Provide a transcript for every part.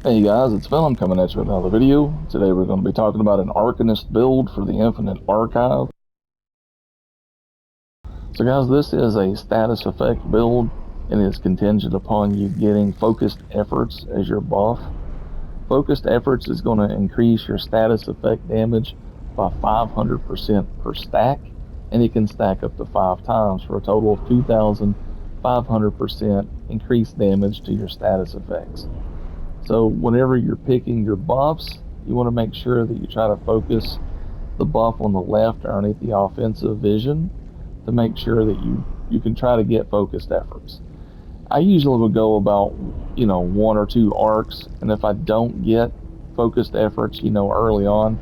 Hey guys, it's Phil. I'm coming at you with another video. Today we're going to be talking about an Arcanist build for the Infinite Archive. So guys, this is a status effect build and is contingent upon you getting focused efforts as your buff. Focused efforts is going to increase your status effect damage by 500% per stack, and it can stack up to 5 times for a total of 2,500% increased damage to your status effects. So whenever you're picking your buffs, you want to make sure that you try to focus the buff on the left underneath the offensive vision to make sure that you can try to get focused efforts. I usually would go about, one or two arcs, and if I don't get focused efforts, early on,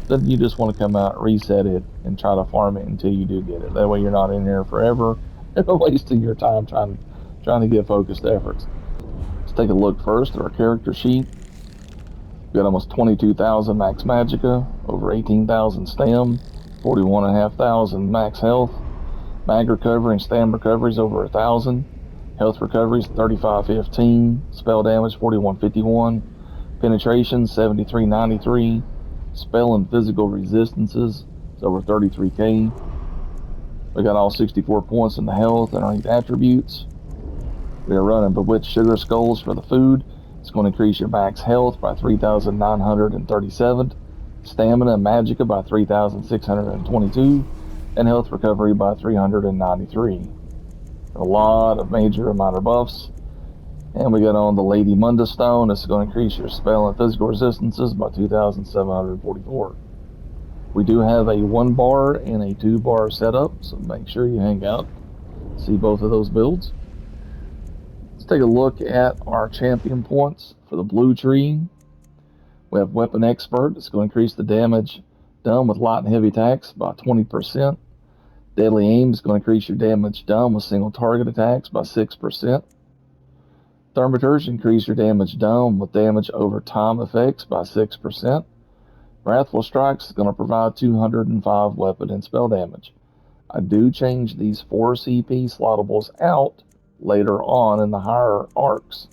then you just want to come out, reset it, and try to farm it until you do get it. That way you're not in here forever wasting your time trying to get focused efforts. Let's take a look first at our character sheet. We got almost 22,000 max magicka, over 18,000 stam, 41,500 max health, mag recovery and stam recovery is over 1,000, health recovery is 3515, spell damage 4151, penetration 7393, spell and physical resistances is over 33k. We got all 64 points in the health and our attributes. We are running Bewitched Sugar Skulls for the food. It's going to increase your max health by 3,937, stamina and magicka by 3,622, and health recovery by 393. A lot of major and minor buffs. And we got on the Lady Munda Stone. This is going to increase your spell and physical resistances by 2,744. We do have a 1 bar and a 2 bar setup, so make sure you hang out, see both of those builds. Let's take a look at our champion points for the blue tree. We have Weapon Expert. It's going to increase the damage done with light and heavy attacks by 20%. Deadly Aim is going to increase your damage done with single target attacks by 6%. Thermiters increase your damage done with damage over time effects by 6%. Wrathful Strikes is going to provide 205 weapon and spell damage. I do change these 4 CP slottables out later on in the higher arcs,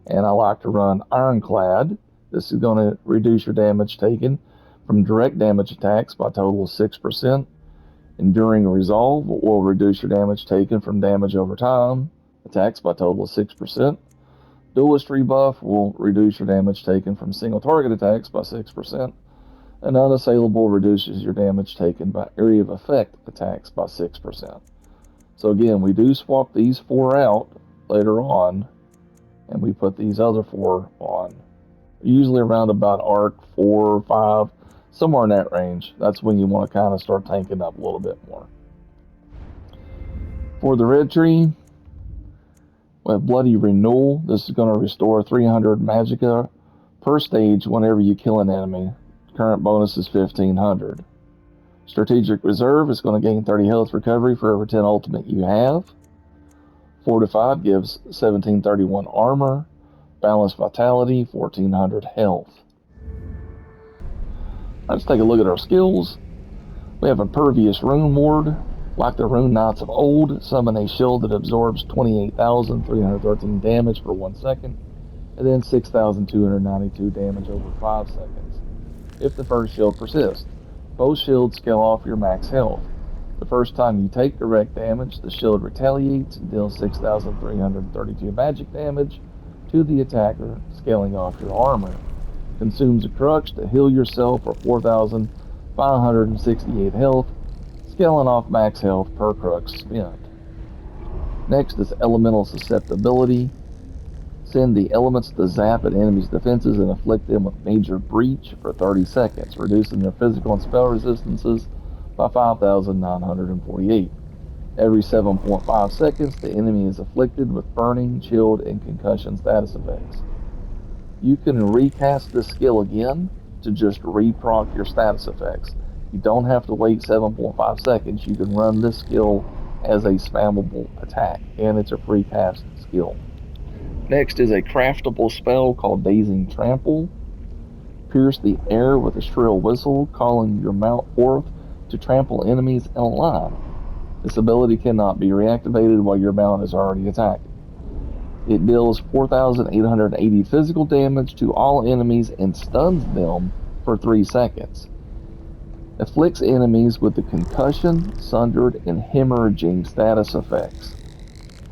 and I like to run Ironclad. This is going to reduce your damage taken from direct damage attacks by a total of 6%. Enduring Resolve will reduce your damage taken from damage over time attacks by a total of 6%. Duelist Rebuff will reduce your damage taken from single target attacks by 6%. And Unassailable reduces your damage taken by area of effect attacks by 6%. So again, we do swap these 4 out later on, and we put these other 4 on. Usually around about arc 4 or 5, somewhere in that range. That's when you want to kind of start tanking up a little bit more. For the red tree, we have Bloody Renewal. This is going to restore 300 magicka per stage whenever you kill an enemy. Current bonus is 1,500. Strategic Reserve is going to gain 30 health recovery for every 10 ultimate you have. Fortified gives 1,731 armor. Balanced Vitality, 1,400 health. Let's take a look at our skills. We have Impervious Rune Ward. Like the Rune Knights of old, summon a shield that absorbs 28,313 damage for 1 second, and then 6,292 damage over 5 seconds, if the first shield persists. Both shields scale off your max health. The first time you take direct damage, the shield retaliates and deals 6,332 magic damage to the attacker, scaling off your armor. Consumes a crux to heal yourself for 4,568 health, scaling off max health per crux spent. Next is Elemental Susceptibility. Send the elements to zap at enemies' defenses and afflict them with Major Breach for 30 seconds, reducing their physical and spell resistances by 5,948. Every 7.5 seconds, the enemy is afflicted with burning, chilled, and concussion status effects. You can recast this skill again to just reproc your status effects. You don't have to wait 7.5 seconds. You can run this skill as a spammable attack, and it's a free cast skill. Next is a craftable spell called Dazing Trample. Pierce the air with a shrill whistle, calling your mount forth to trample enemies in a line. This ability cannot be reactivated while your mount is already attacked. It deals 4,880 physical damage to all enemies and stuns them for 3 seconds. Afflicts enemies with the concussion, sundered, and hemorrhaging status effects.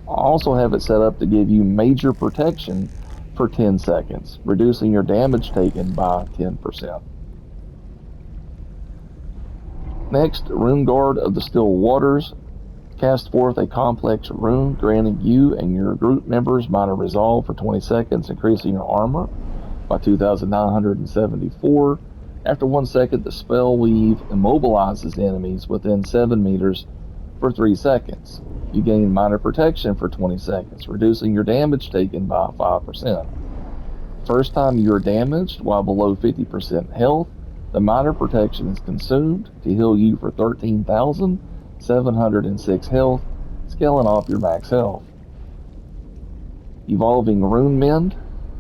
I also have it set up to give you major protection for 10 seconds, reducing your damage taken by 10%. Next, Rune Guard of the Still Waters. Cast forth a complex rune, granting you and your group members minor resolve for 20 seconds, increasing your armor by 2,974. After 1 second, the spell weave immobilizes enemies within 7 meters for 3 seconds. You gain minor protection for 20 seconds, reducing your damage taken by 5%. First time you are damaged while below 50% health, the minor protection is consumed to heal you for 13,706 health, scaling off your max health. Evolving Rune Mend.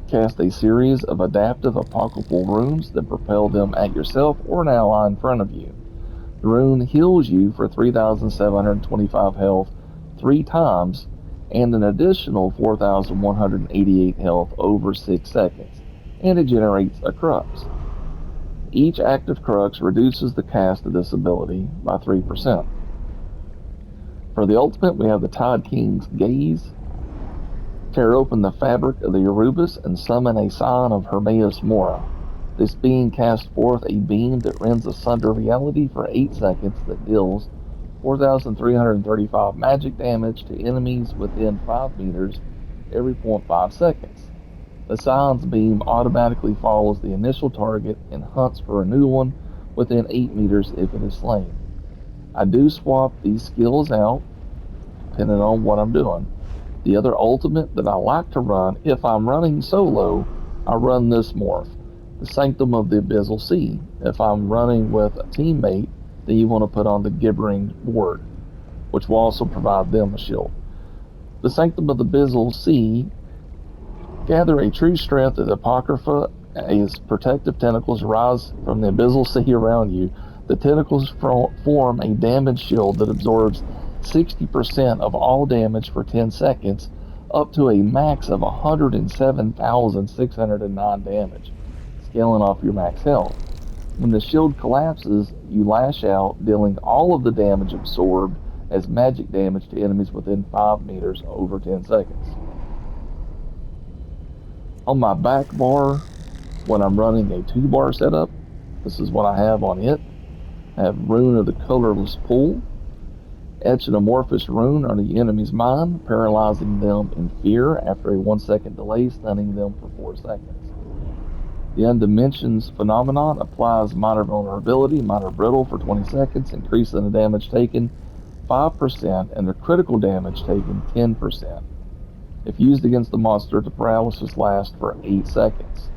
Cast a series of adaptive apocryphal runes that propel them at yourself or an ally in front of you. The rune heals you for 3,725 health 3 times and an additional 4,188 health over 6 seconds, and it generates a crux. Each active crux reduces the cast of this ability by 3%. For the ultimate, we have the Tide King's Gaze. Tear open the fabric of the Erebus and summon a sign of Hermaeus Mora. This being casts forth a beam that rends asunder reality for 8 seconds that deals 4,335 magic damage to enemies within 5 meters every 0.5 seconds. The sign's beam automatically follows the initial target and hunts for a new one within 8 meters if it is slain. I do swap these skills out depending on what I'm doing. The other ultimate that I like to run, if I'm running solo, I run this morph, the Sanctum of the Abyssal Sea. If I'm running with a teammate, then you want to put on the Gibbering Ward, which will also provide them a shield. The Sanctum of the Abyssal Sea. Gather a true strength of the Apocrypha as protective tentacles rise from the Abyssal Sea around you. The tentacles form a damage shield that absorbs 60% of all damage for 10 seconds, up to a max of 107,609 damage, scaling off your max health. When the shield collapses, you lash out, dealing all of the damage absorbed as magic damage to enemies within 5 meters over 10 seconds. On my back bar, when I'm running a 2-bar setup, this is what I have on it. I have Rune of the Colorless Pool. Etch an amorphous rune on the enemy's mind, paralyzing them in fear after a 1-second delay, stunning them for 4 seconds. The Undimensions phenomenon applies minor vulnerability, minor brittle for 20 seconds, increasing the damage taken 5% and the critical damage taken 10%. If used against the monster, the paralysis lasts for 8 seconds.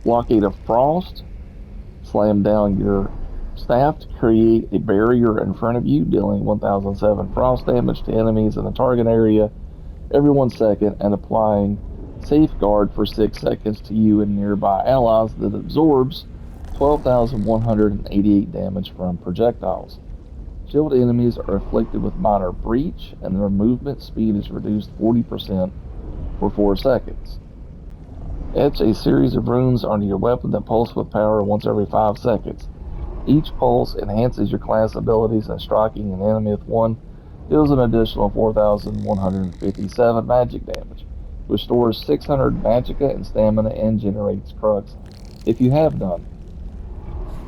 Blockade of Frost. Slam down your staff to create a barrier in front of you, dealing 1,007 frost damage to enemies in the target area every 1 second, and applying Safeguard for 6 seconds to you and nearby allies that absorbs 12,188 damage from projectiles. Shield enemies are afflicted with minor breach, and their movement speed is reduced 40% for 4 seconds. Etch a series of runes onto your weapon that pulse with power once every 5 seconds. Each pulse enhances your class abilities, and striking an enemy with one deals an additional 4,157 magic damage, restores 600 magicka and stamina, and generates crux if you have none.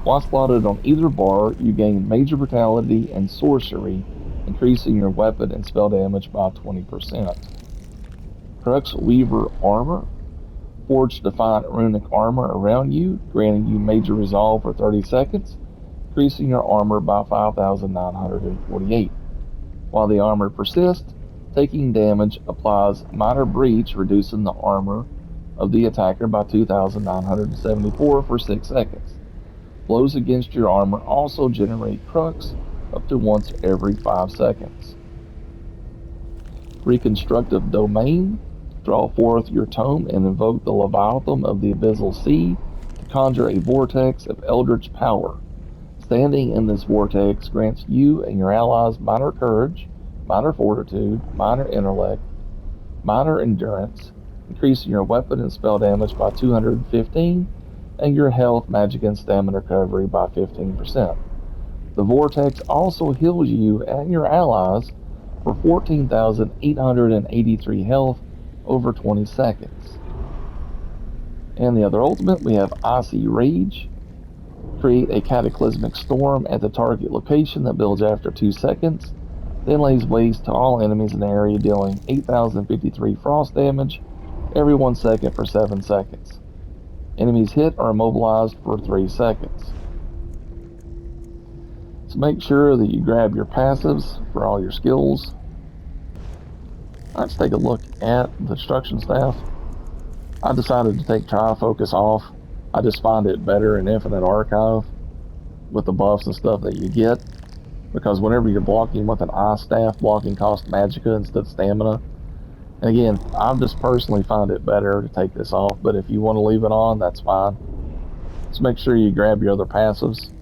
Once slotted on either bar, you gain major brutality and sorcery, increasing your weapon and spell damage by 20%. Crux Weaver Armor. Forge Defiant Runic Armor around you, granting you major resolve for 30 seconds, increasing your armor by 5,948. While the armor persists, taking damage applies minor breach, reducing the armor of the attacker by 2,974 for 6 seconds. Blows against your armor also generate crux up to once every 5 seconds. Reconstructive Domain. Draw forth your tome and invoke the Leviathan of the Abyssal Sea to conjure a vortex of eldritch power. Standing in this vortex grants you and your allies minor courage, minor fortitude, minor intellect, minor endurance, increasing your weapon and spell damage by 215, and your health, magic, and stamina recovery by 15%. The vortex also heals you and your allies for 14,883 health over 20 seconds. And the other ultimate, we have Icy Rage. Create a cataclysmic storm at the target location that builds after 2 seconds, then lays waste to all enemies in the area, dealing 8,053 frost damage every 1 second for 7 seconds. Enemies hit are immobilized for 3 seconds. So make sure that you grab your passives for all your skills. Let's take a look at the destruction staff. I decided to take Tri-Focus off. I just find it better in Infinite Archive with the buffs and stuff that you get, because whenever you're blocking with an Ice Staff, blocking costs Magicka instead of Stamina. And again, I just personally find it better to take this off, but if you want to leave it on, that's fine. Just make sure you grab your other passives.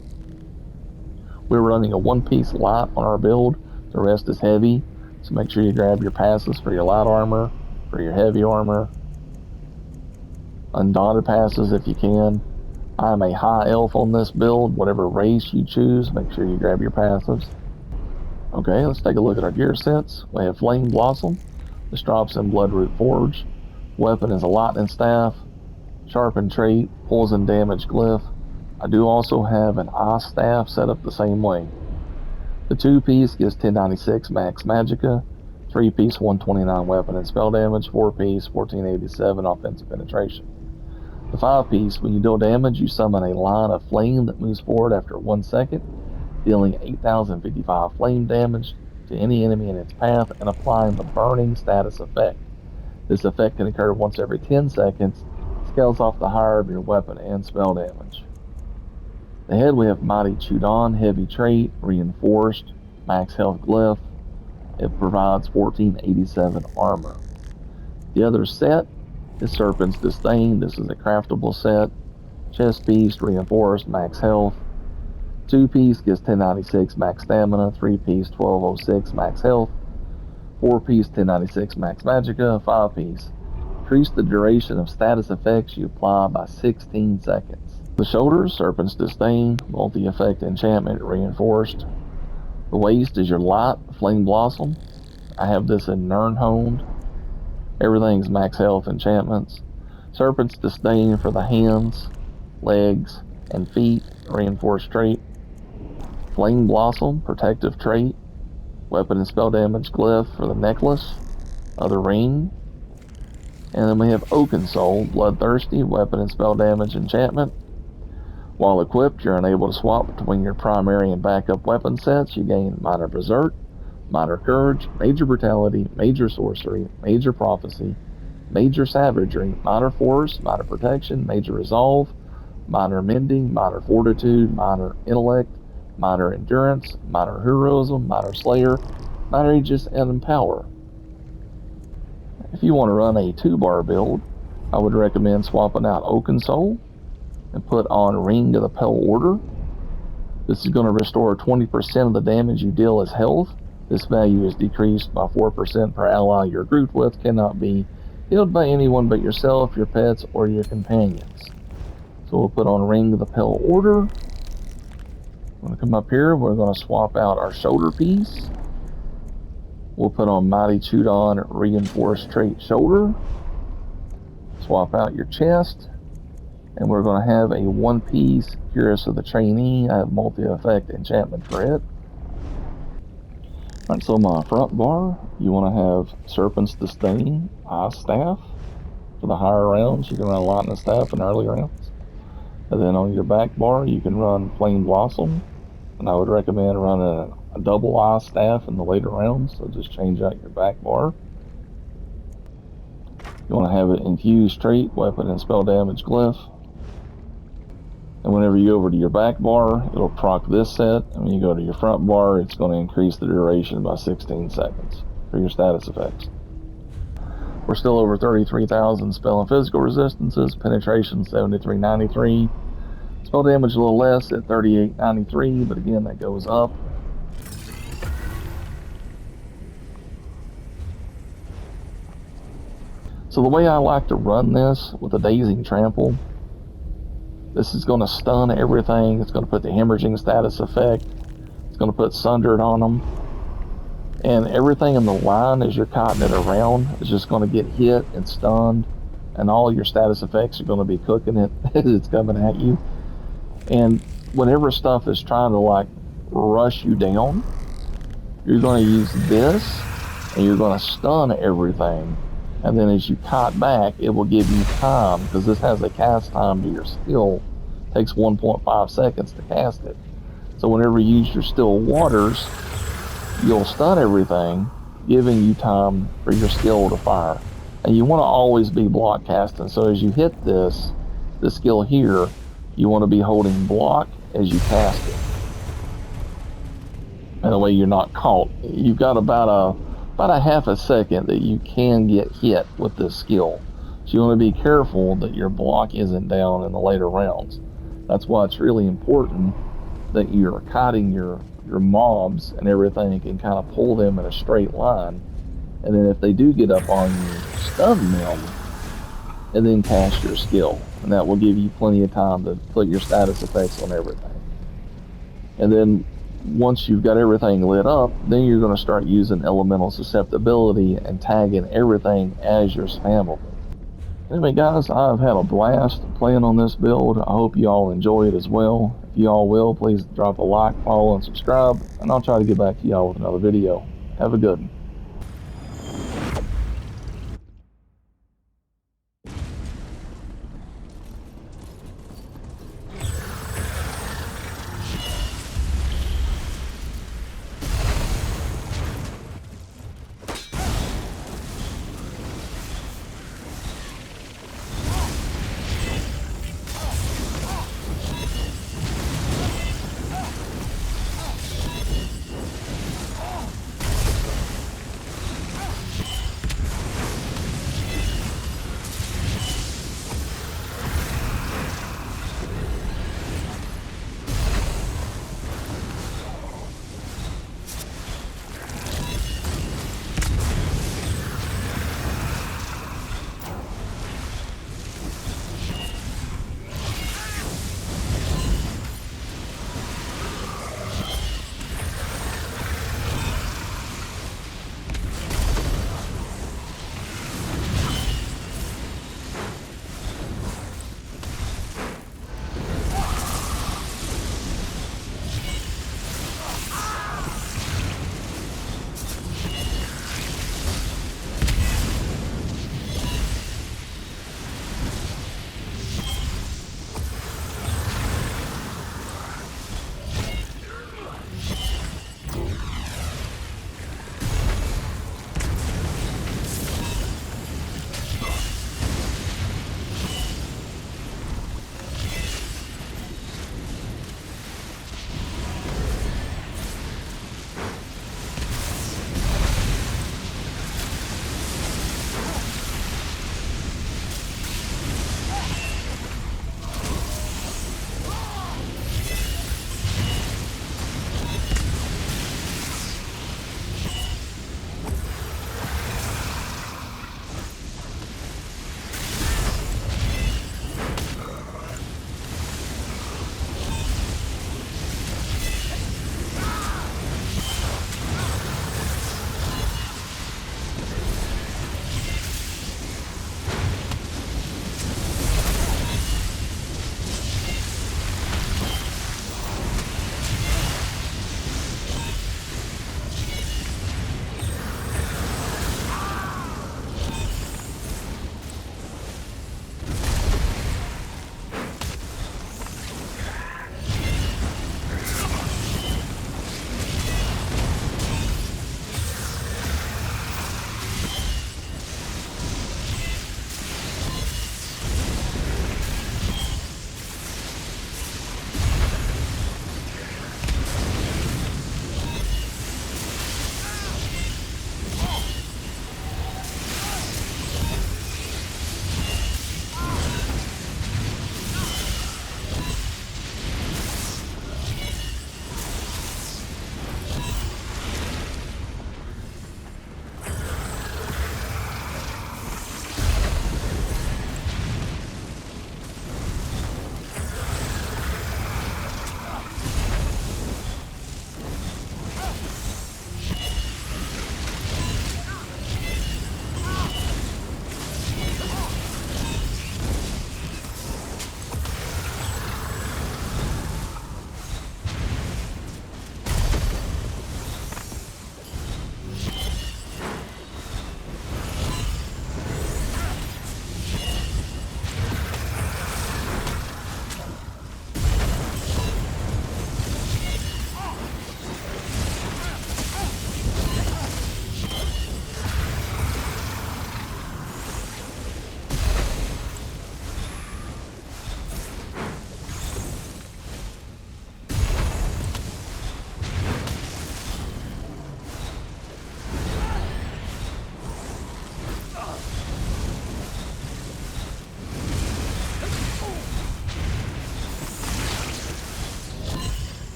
We're running a 1-piece light on our build. The rest is heavy, so make sure you grab your passives for your light armor, for your heavy armor. Undaunted passes if you can. I'm a high elf on this build. Whatever race you choose, make sure you grab your passives. Okay, let's take a look at our gear sets. We have Flame Blossom. This drops in Bloodroot Forge. Weapon is a lightning staff. Sharpened trait, poison damage glyph. I do also have an ice staff set up the same way. The 2-piece gives 1096 max magicka, 3-piece 129 weapon and spell damage, 4-piece 1487 offensive penetration. The 5-piece, when you deal damage, you summon a line of flame that moves forward after 1 second, dealing 8,055 flame damage to any enemy in its path and applying the burning status effect. This effect can occur once every 10 seconds, scales off the higher of your weapon and spell damage. The head, we have Mighty Chudon, heavy trait, reinforced, max health glyph. It provides 1487 armor. The other set is Serpent's Disdain. This is a craftable set. Chest piece, reinforced, max health. 2-piece gives 1096 max stamina, 3-piece 1206 max health, 4-piece 1096 max magicka, 5-piece. Increase the duration of status effects you apply by 16 seconds. The shoulders, Serpent's Disdain, multi-effect enchantment, reinforced. The waist is your light, Flame Blossom. I have this in Nirnhoned. Everything's max health enchantments. Serpent's Disdain for the hands, legs, and feet, reinforced trait. Flame Blossom, protective trait. Weapon and spell damage glyph for the necklace, other ring. And then we have Oaken Soul, Bloodthirsty, weapon and spell damage enchantment. While equipped, you're unable to swap between your primary and backup weapon sets. You gain Minor Berserk, Minor Courage, Major Brutality, Major Sorcery, Major Prophecy, Major Savagery, Minor Force, Minor Protection, Major Resolve, Minor Mending, Minor Fortitude, Minor Intellect, Minor Endurance, Minor Heroism, Minor Slayer, Minor Aegis, and Empower. If you want to run a 2-bar build, I would recommend swapping out Oaken Soul and put on Ring of the Pale Order. This is going to restore 20% of the damage you deal as health. This value is decreased by 4% per ally you're grouped with, cannot be healed by anyone but yourself, your pets, or your companions. So we'll put on Ring of the Pale Order. I'm going to come up here, we're going to swap out our shoulder piece. We'll put on Mighty Chudon Reinforced Trait Shoulder. Swap out your chest. And we're going to have a 1-piece Curious of the Trainee. I have multi-effect enchantment for it. Alright, so my front bar, you want to have Serpent's Disdain, Ice Staff. For the higher rounds, you can run Lightning Staff in early rounds. And then on your back bar, you can run Flame Blossom. And I would recommend running a double Ice Staff in the later rounds, so just change out your back bar. You want to have it Infused Trait, Weapon and Spell Damage Glyph. And whenever you go over to your back bar, it'll proc this set. And when you go to your front bar, it's going to increase the duration by 16 seconds for your status effects. We're still over 33,000 spell and physical resistances. Penetration 7393. Spell damage a little less at 3893, but again, that goes up. So the way I like to run this with a Dazing Trample, this is going to stun everything. It's going to put the hemorrhaging status effect. It's going to put Sundered on them. And everything in the line as you're cutting it around is just going to get hit and stunned. And all your status effects are going to be cooking it as it's coming at you. And whenever stuff is trying to like rush you down, you're going to use this and you're going to stun everything. And then as you cut back, it will give you time, because this has a cast time to your skill. It takes 1.5 seconds to cast it. So whenever you use your still waters, you'll stun everything, giving you time for your skill to fire. And you want to always be block casting. So as you hit this skill here, you want to be holding block as you cast it. And that way you're not caught. You've got about a half a second that you can get hit with this skill. So you want to be careful that your block isn't down in the later rounds. That's why it's really important that you're kiting your mobs and everything, you can kind of pull them in a straight line. And then if they do get up on you, stun them, and then cast your skill. And that will give you plenty of time to put your status effects on everything. And then once you've got everything lit up, then you're going to start using elemental susceptibility and tagging everything as your spammable. Anyway guys, I've had a blast playing on this build. I hope you all enjoy it as well. If you all will, please drop a like, follow, and subscribe, and I'll try to get back to y'all with another video. Have a good one.